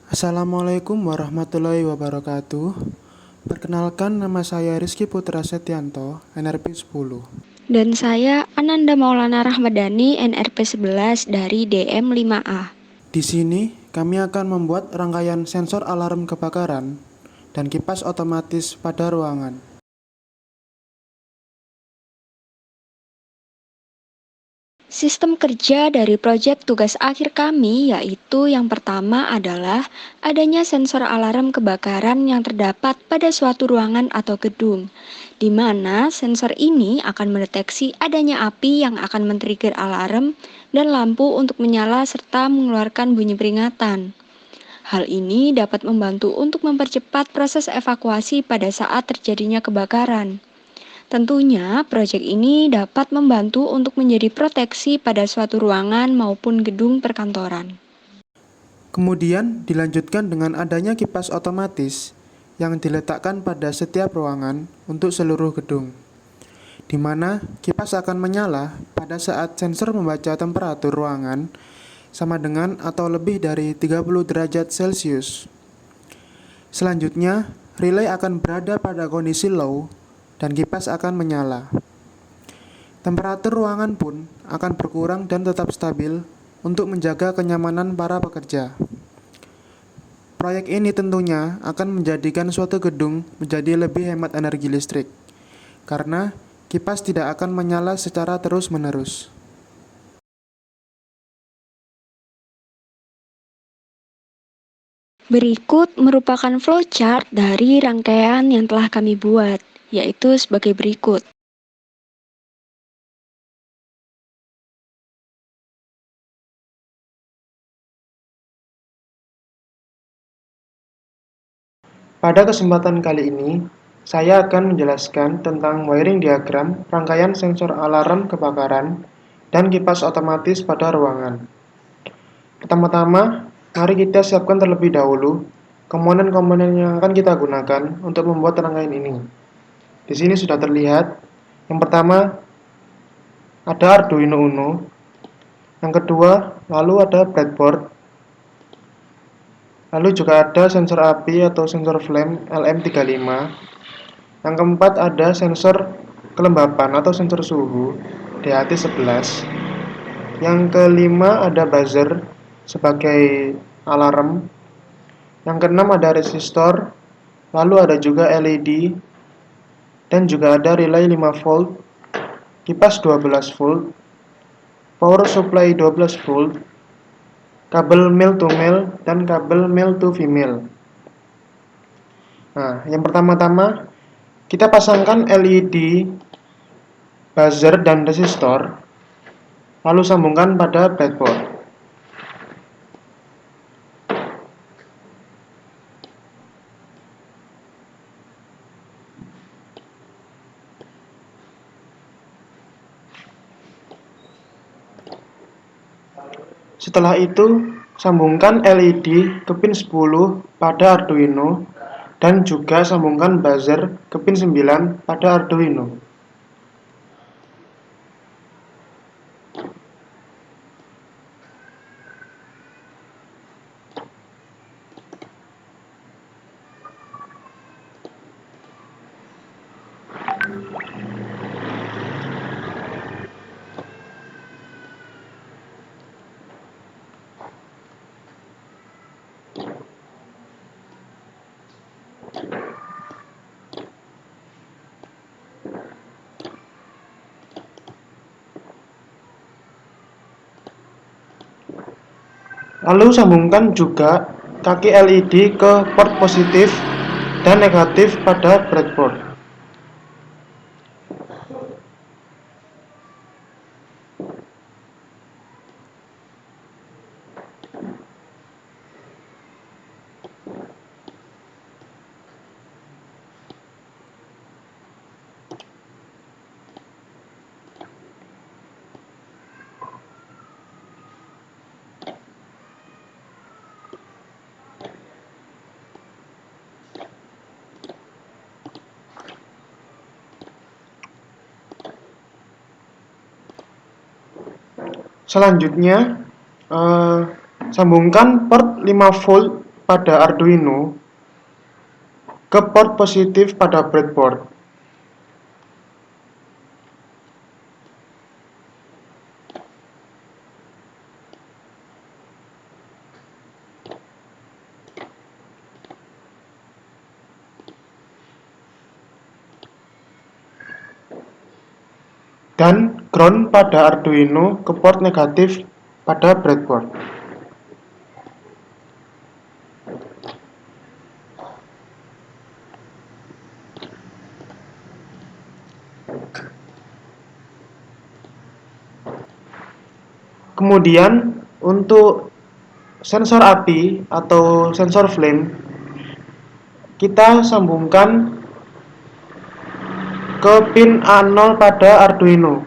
Assalamualaikum warahmatullahi wabarakatuh. Perkenalkan, nama saya Rizky Putra Setianto, NRP 10. Dan saya Ananda Maulana Rahmadani, NRP 11 dari DM 5A. Di sini, kami akan membuat rangkaian sensor alarm kebakaran dan kipas otomatis pada ruangan. Sistem kerja dari proyek tugas akhir kami yaitu yang pertama adalah adanya sensor alarm kebakaran yang terdapat pada suatu ruangan atau gedung, di mana sensor ini akan mendeteksi adanya api yang akan men-trigger alarm dan lampu untuk menyala serta mengeluarkan bunyi peringatan. Hal ini dapat membantu untuk mempercepat proses evakuasi pada saat terjadinya kebakaran. Tentunya, proyek ini dapat membantu untuk menjadi proteksi pada suatu ruangan maupun gedung perkantoran. Kemudian dilanjutkan dengan adanya kipas otomatis yang diletakkan pada setiap ruangan untuk seluruh gedung, di mana kipas akan menyala pada saat sensor membaca temperatur ruangan sama dengan atau lebih dari 30 derajat Celcius. Selanjutnya, relay akan berada pada kondisi low dan kipas akan menyala. Temperatur ruangan pun akan berkurang dan tetap stabil untuk menjaga kenyamanan para pekerja. Proyek ini tentunya akan menjadikan suatu gedung menjadi lebih hemat energi listrik, karena kipas tidak akan menyala secara terus-menerus. Berikut merupakan flowchart dari rangkaian yang telah kami buat, yaitu sebagai berikut. Pada kesempatan kali ini, saya akan menjelaskan tentang wiring diagram rangkaian sensor alarm kebakaran dan kipas otomatis pada ruangan. Pertama-tama, mari kita siapkan terlebih dahulu komponen-komponen yang akan kita gunakan untuk membuat rangkaian ini. Di sini sudah terlihat. Yang pertama, ada Arduino Uno. Yang kedua, lalu ada breadboard. Lalu juga ada sensor api atau sensor flame LM35. Yang keempat ada sensor kelembapan atau sensor suhu DHT11. Yang kelima ada buzzer sebagai alarm. Yang keenam ada resistor. Lalu ada juga LED dan juga ada relay 5 volt, kipas 12 volt, power supply 12 volt, kabel male to male dan kabel male to female. Nah, yang pertama-tama kita pasangkan LED, buzzer dan resistor, lalu sambungkan pada breadboard. Setelah itu, sambungkan LED ke pin 10 pada Arduino dan juga sambungkan buzzer ke pin 9 pada Arduino. Lalu sambungkan juga kaki LED ke port positif dan negatif pada breadboard. Selanjutnya, sambungkan port 5 volt pada Arduino ke port positif pada breadboard. Dan ground pada Arduino ke port negatif pada breadboard. Kemudian untuk sensor api atau sensor flame kita sambungkan ke pin A0 pada Arduino.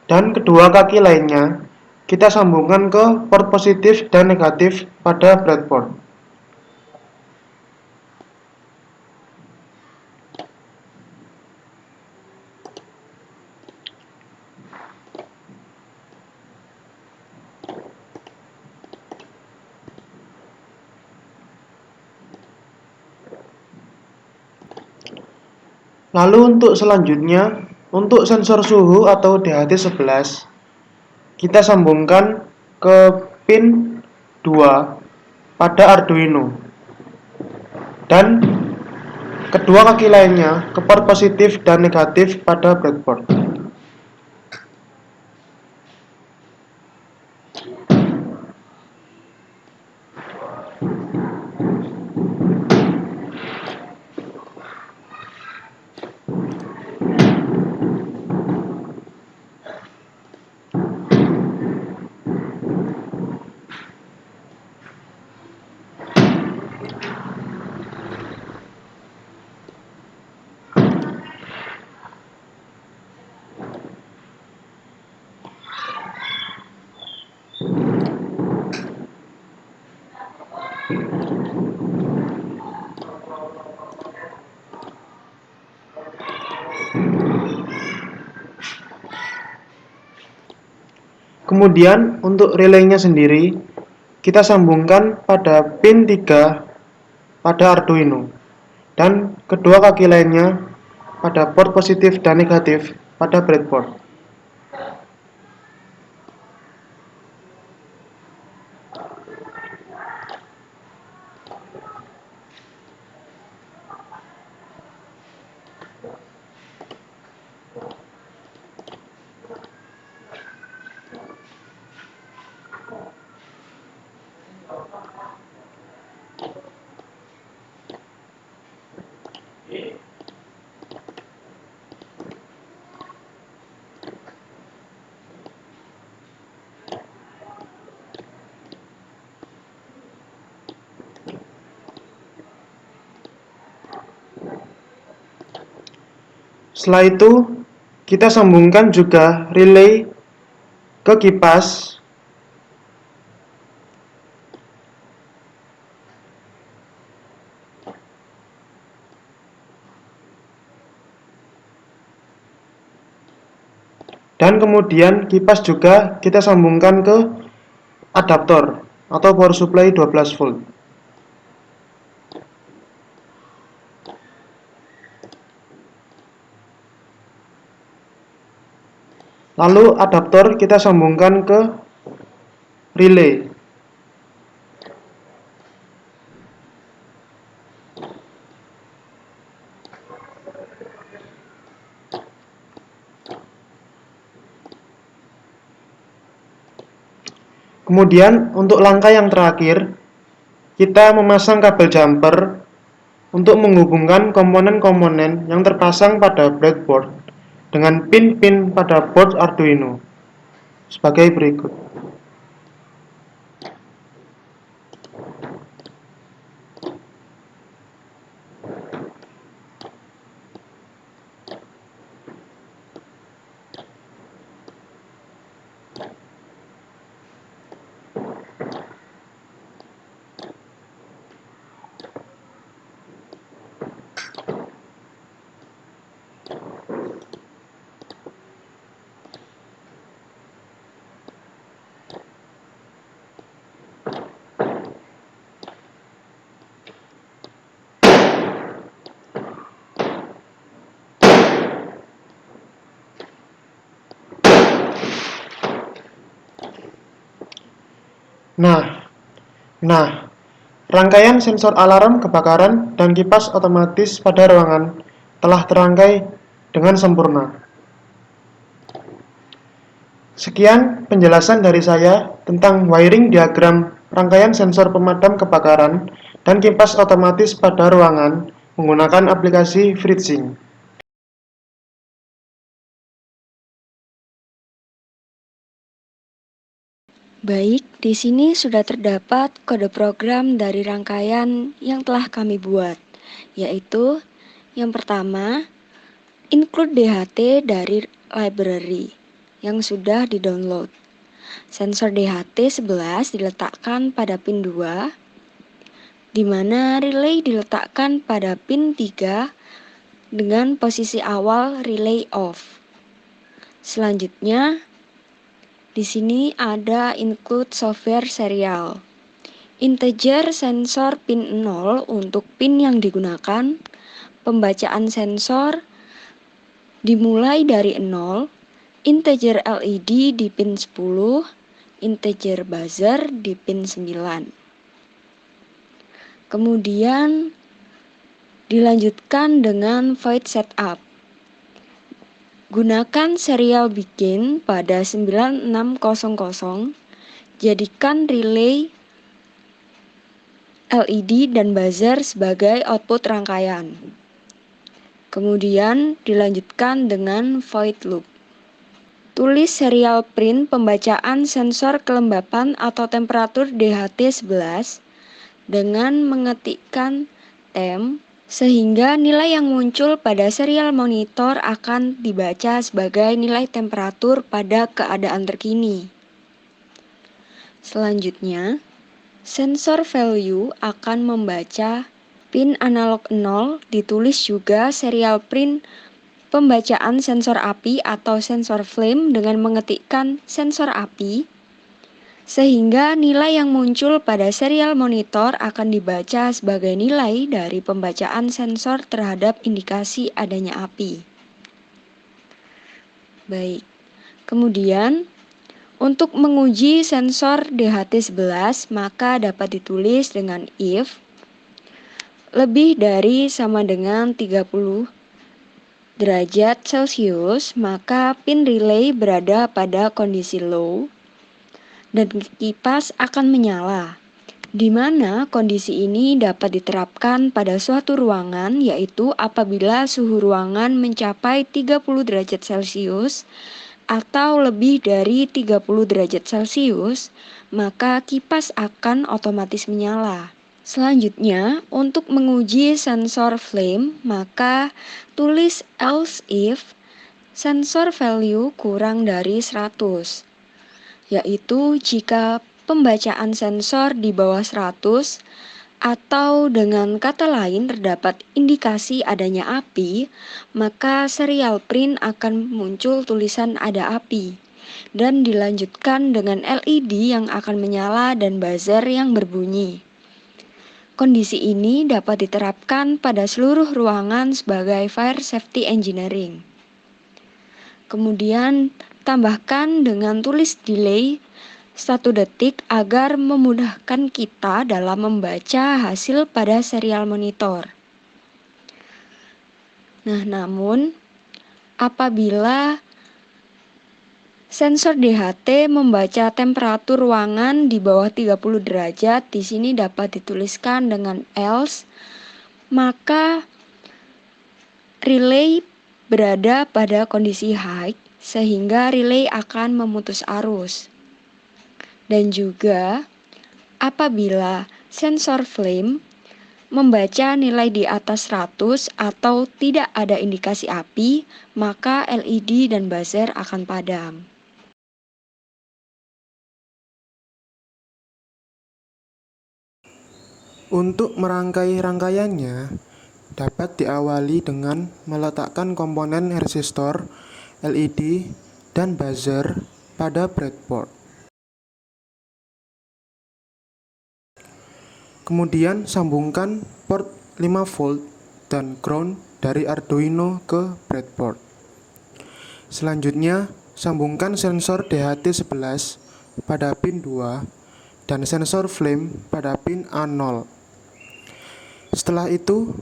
Dan kedua kaki lainnya kita sambungkan ke port positif dan negatif pada breadboard. Lalu untuk selanjutnya, untuk sensor suhu atau DHT11, kita sambungkan ke pin 2 pada Arduino. Dan kedua kaki lainnya ke port positif dan negatif pada breadboard. Kemudian untuk relaynya sendiri kita sambungkan pada pin 3 pada Arduino dan kedua kaki lainnya pada port positif dan negatif pada breadboard. Setelah itu kita sambungkan juga relay ke kipas dan kemudian kipas juga kita sambungkan ke adaptor atau power supply 12 volt. Lalu adaptor kita sambungkan ke relay. Kemudian untuk langkah yang terakhir, kita memasang kabel jumper untuk menghubungkan komponen-komponen yang terpasang pada breadboard dengan pin-pin pada board Arduino sebagai berikut. Nah, nah, rangkaian sensor alarm kebakaran dan kipas otomatis pada ruangan telah terangkai dengan sempurna. Sekian penjelasan dari saya tentang wiring diagram rangkaian sensor pemadam kebakaran dan kipas otomatis pada ruangan menggunakan aplikasi FreeSync. Baik, di sini sudah terdapat kode program dari rangkaian yang telah kami buat, yaitu yang pertama, include DHT dari library yang sudah di-download. Sensor DHT 11 diletakkan pada pin 2, di mana relay diletakkan pada pin 3 dengan posisi awal relay off. Selanjutnya, di sini ada include software serial. Integer sensor pin 0 untuk pin yang digunakan. Pembacaan sensor dimulai dari 0. Integer LED di pin 10. Integer buzzer di pin 9. Kemudian dilanjutkan dengan void setup. Gunakan serial begin pada 9600. Jadikan relay LED dan buzzer sebagai output rangkaian. Kemudian dilanjutkan dengan void loop. Tulis serial print pembacaan sensor kelembapan atau temperatur DHT 11 dengan mengetikkan temp sehingga nilai yang muncul pada serial monitor akan dibaca sebagai nilai temperatur pada keadaan terkini. Selanjutnya, sensor value akan membaca pin analog 0, ditulis juga serial print pembacaan sensor api atau sensor flame dengan mengetikkan sensor api, sehingga nilai yang muncul pada serial monitor akan dibaca sebagai nilai dari pembacaan sensor terhadap indikasi adanya api. Baik, kemudian untuk menguji sensor DHT11 maka dapat ditulis dengan if lebih dari sama dengan 30 derajat Celcius, maka pin relay berada pada kondisi low dan kipas akan menyala, di mana kondisi ini dapat diterapkan pada suatu ruangan, yaitu apabila suhu ruangan mencapai 30 derajat Celcius atau lebih dari 30 derajat Celcius, maka kipas akan otomatis menyala. Selanjutnya, untuk menguji sensor flame, maka tulis else if sensor value kurang dari 100. Yaitu jika pembacaan sensor di bawah 100 atau dengan kata lain terdapat indikasi adanya api, maka serial print akan muncul tulisan ada api dan dilanjutkan dengan LED yang akan menyala dan buzzer yang berbunyi. Kondisi ini dapat diterapkan pada seluruh ruangan sebagai fire safety engineering. Kemudian tambahkan dengan tulis delay 1 detik agar memudahkan kita dalam membaca hasil pada serial monitor. Nah, namun apabila sensor DHT membaca temperatur ruangan di bawah 30 derajat, di sini dapat dituliskan dengan else, maka relay berada pada kondisi high sehingga relay akan memutus arus. Dan juga apabila sensor flame membaca nilai di atas 100 atau tidak ada indikasi api, maka LED dan buzzer akan padam. Untuk merangkai rangkaiannya, dapat diawali dengan meletakkan komponen resistor, LED, dan buzzer pada breadboard. Kemudian sambungkan port 5V dan ground dari Arduino ke breadboard. Selanjutnya, sambungkan sensor DHT11 pada pin 2 dan sensor flame pada pin A0. Setelah itu,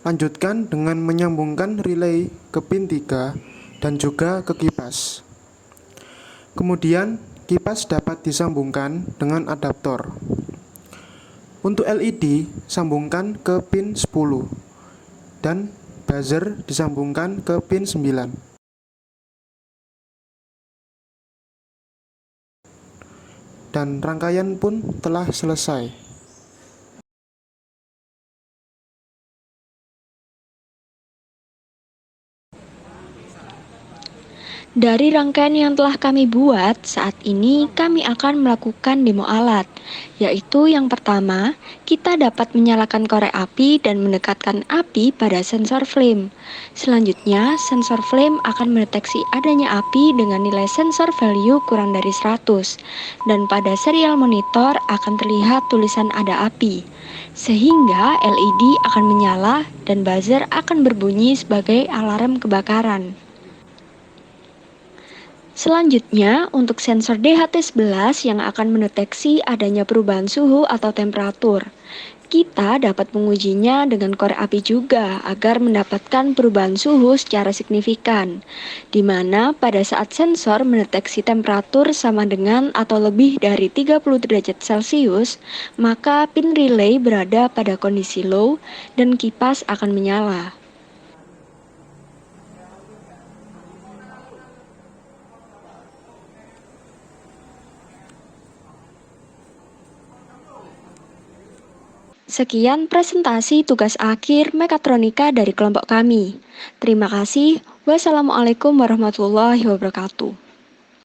lanjutkan dengan menyambungkan relay ke pin 3 dan juga ke kipas. Kemudian, kipas dapat disambungkan dengan adaptor. Untuk LED, sambungkan ke pin 10 dan buzzer disambungkan ke pin 9. Dan rangkaian pun telah selesai. Dari rangkaian yang telah kami buat, saat ini kami akan melakukan demo alat, yaitu yang pertama, kita dapat menyalakan korek api dan mendekatkan api pada sensor flame. Selanjutnya, sensor flame akan mendeteksi adanya api dengan nilai sensor value kurang dari 100, dan pada serial monitor akan terlihat tulisan ada api, sehingga LED akan menyala dan buzzer akan berbunyi sebagai alarm kebakaran. Selanjutnya, untuk sensor DHT11 yang akan mendeteksi adanya perubahan suhu atau temperatur. Kita dapat mengujinya dengan korek api juga agar mendapatkan perubahan suhu secara signifikan, di mana pada saat sensor mendeteksi temperatur sama dengan atau lebih dari 30 derajat Celcius, maka pin relay berada pada kondisi low dan kipas akan menyala. Sekian presentasi tugas akhir mekatronika dari kelompok kami. Terima kasih. Wassalamualaikum warahmatullahi wabarakatuh.